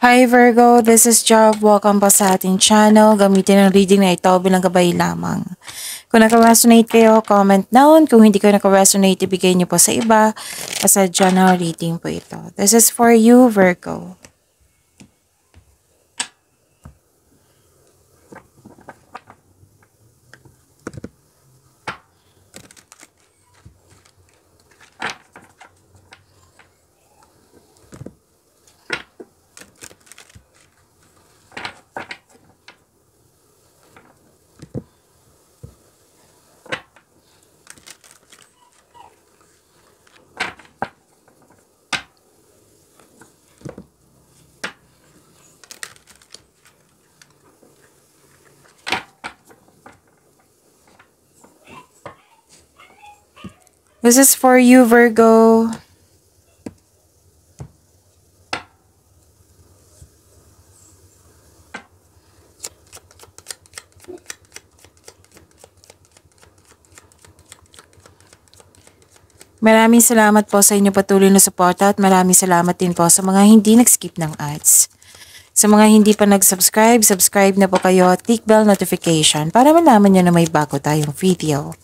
Hi Virgo, this is Job. Welcome pa sa ating channel. Gamitin ang reading na ito bilang gabay lamang. Kung naka-resonate kayo, comment down. Kung hindi kayo naka-resonate, ibigay niyo po sa iba. Sa general reading po ito. This is for you, Virgo. This is for you, Virgo. Maraming salamat po sa inyo patuloy na suporta at maraming salamat din po sa mga hindi nag-skip ng ads. Sa mga hindi pa nag-subscribe, subscribe na po kayo at click bell notification para malaman nyo na may bago tayong video.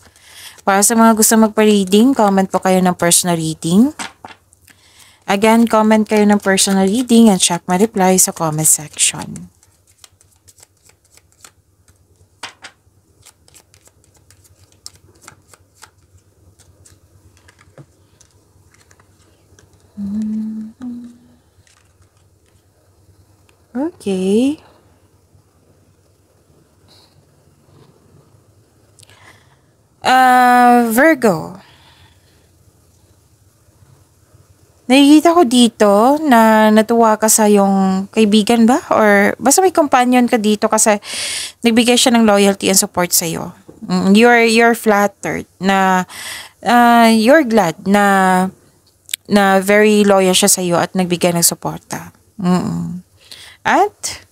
Para sa mga gusto magpa-reading, comment po kayo ng personal reading. Again, comment kayo ng personal reading and check my reply sa comment section. Okay. Virgo. Nakikita ko dito na natuwa ka sa yung kaibigan ba? Or basta may companion ka dito kasi nagbigay siya ng loyalty and support sa iyo. You're flattered na you're glad na very loyal siya sa iyo at nagbigay ng suporta. At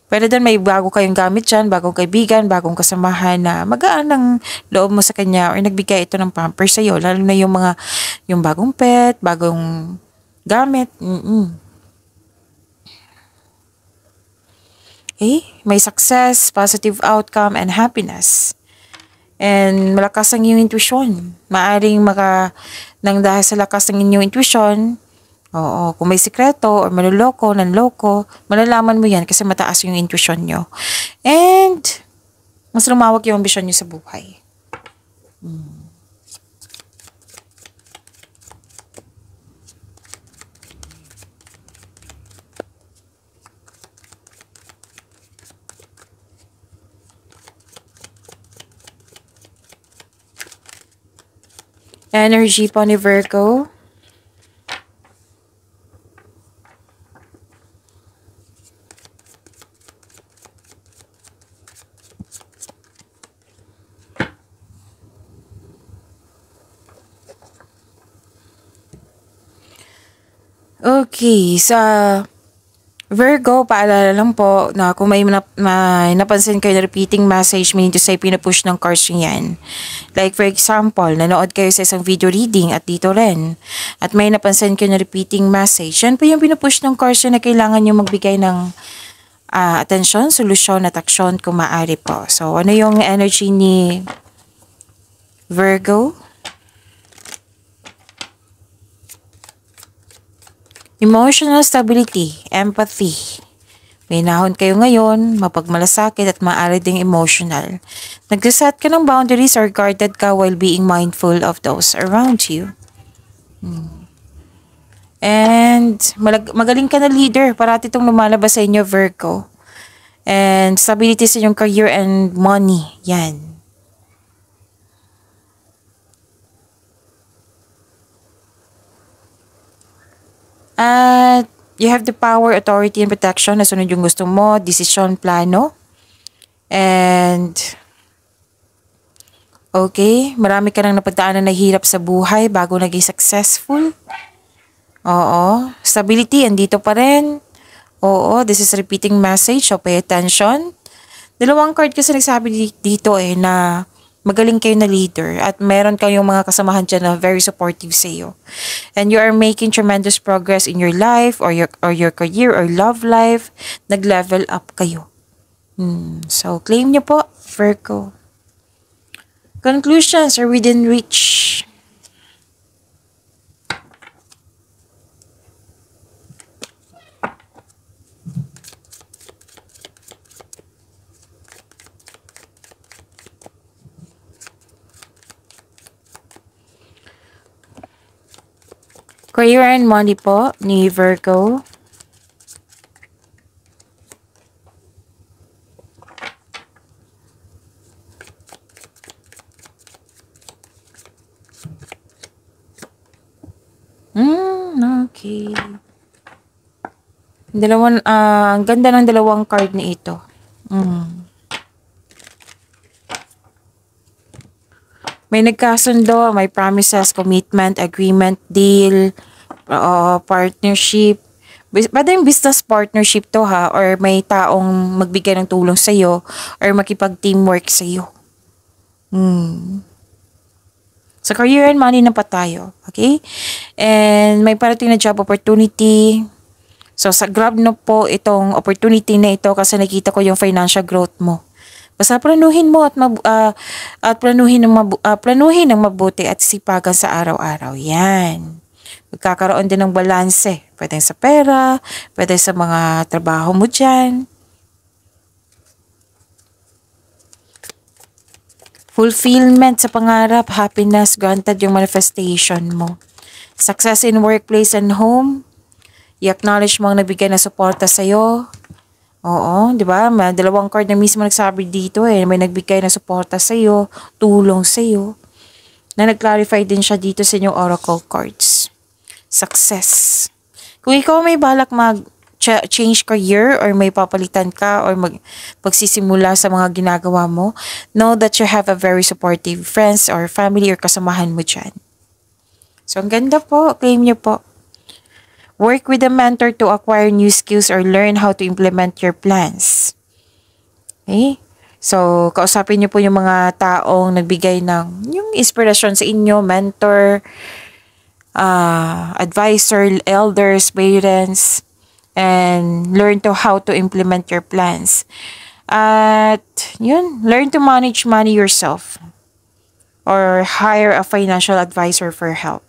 pwede din may bago kayong gamit dyan, bagong kaibigan, bagong kasamahan na magaan ng loob mo sa kanya or nagbigay ito ng pampers sa'yo. Lalo na yung bagong pet, bagong gamit. Okay? May success, positive outcome, and happiness. And malakas ang iyong intuition. Maaring nang dahil sa lakas ng inyong intuition, oo, kung may sikreto or manloloko, nanloko, malalaman mo yan kasi mataas yung intuition nyo. And, mas lumawag yung ambisyon nyo sa buhay. Energy po ni Virgo. Okay, sa Virgo, paalala lang po na kung may napansin kayo na repeating message, meaning to say pinupush ng cards yan. Like for example, nanood kayo sa isang video reading at dito rin. At may napansin kayo na repeating message, yan po yung pinupush ng cards na kailangan nyo magbigay ng atensyon, solusyon at aksyon kung maaari po. So, ano yung energy ni Virgo? Emotional stability, empathy. May nahon kayo ngayon, mapagmalasakit at maaari ding emotional. Nagsaset ka ng boundaries or guarded ka while being mindful of those around you. And magaling ka na leader. Parati itong lumalabas sa inyo, Virgo. And stability sa inyong career and money. Yan. At you have the power, authority, and protection na sunod yung gusto mo, desisyon, plano. And okay, marami ka nang napagdaanan na hirap sa buhay bago naging successful. Oo, stability, andito pa rin. Oo, this is repeating message, so pay attention. Dalawang card kasi nagsabi dito na magaling kayo na leader at meron kayong mga kasamahan dyan na very supportive sa iyo. And you are making tremendous progress in your life or your career or love life. Nag-level up kayo. So, claim nyo po, Virgo. Conclusions are within reach. Career and money po ni Virgo. Okay. Ang ganda ng dalawang card ni ito. May nagkasundo, may promises, commitment, agreement, deal, partnership. Pwede yung business partnership to ha, or may taong magbigay ng tulong sa'yo, or makipag-teamwork sa'yo. Sa career and money na pa tayo. Okay? And may parating na job opportunity. So, grab na po itong opportunity na ito kasi nakita ko yung financial growth mo. Basta planuhin mo at planuhin ng mabuti at sipagan sa araw-araw. Yan. Magkakaroon din ng balanse. Pwede sa pera, pwede sa mga trabaho mo dyan. Fulfillment sa pangarap, happiness, granted yung manifestation mo. Success in workplace and home. I-acknowledge mo ang nabigay na suporta sa'yo. Oo, di ba? May dalawang card na mismo nagsabi dito may nagbigay na suporta sa'yo, tulong sa'yo. Na nag-clarify din siya dito sa inyong oracle cards. Success. Kung ikaw may balak change career or may papalitan ka or pagsisimula sa mga ginagawa mo, know that you have a very supportive friends or family or kasamahan mo dyan. So, ang ganda po. Claim nyo po. Work with a mentor to acquire new skills or learn how to implement your plans. Okay? So, kausapin nyo po yung mga taong nagbigay ng yung inspiration sa inyo, mentor, advisor, elders, parents, and learn to how to implement your plans. At yun, learn to manage money yourself or hire a financial advisor for help.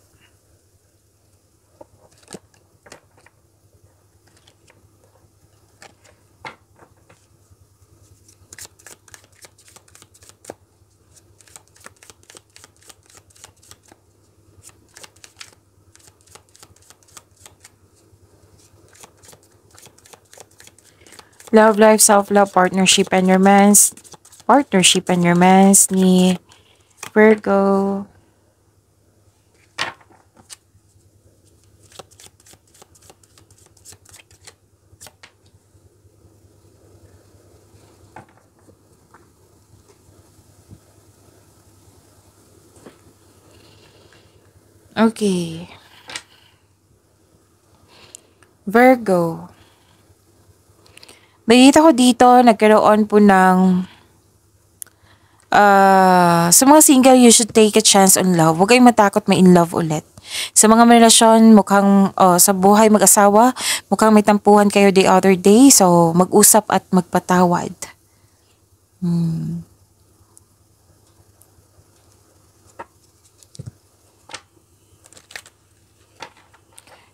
Love life, self-love, partnership and romance. Partnership and romance ni Virgo. Okay. Virgo. Nakikita ko dito, nagkaroon po ng sa mga single, you should take a chance on love. Huwag kayong matakot ma-in love ulit. Sa mga relasyon, mukhang sa buhay mag-asawa, mukhang may tampuhan kayo the other day. So, mag-usap at magpatawad.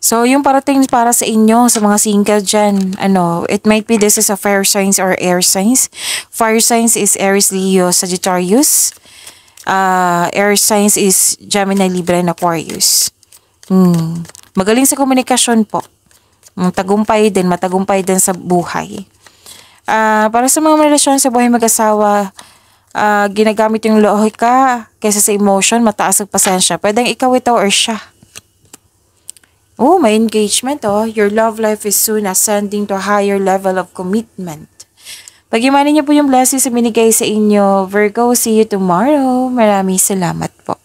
So, yung parating para sa inyo, sa mga single dyan, it might be this is a fire signs or air signs. Fire signs is Aries, Leo, Sagittarius. Air signs is Gemini, Libra, and Aquarius. Magaling sa komunikasyon po. Matagumpay din sa buhay. Para sa mga relasyon sa buhay mag-asawa, ginagamit yung lohika kaysa sa emotion, mataas ang pasensya. Pwedeng ikaw ito or siya. Oh, may engagement, Your love life is soon ascending to a higher level of commitment. Pag-imanin niyo po yung blessings na binigay sa inyo. Virgo, see you tomorrow. Maraming salamat po.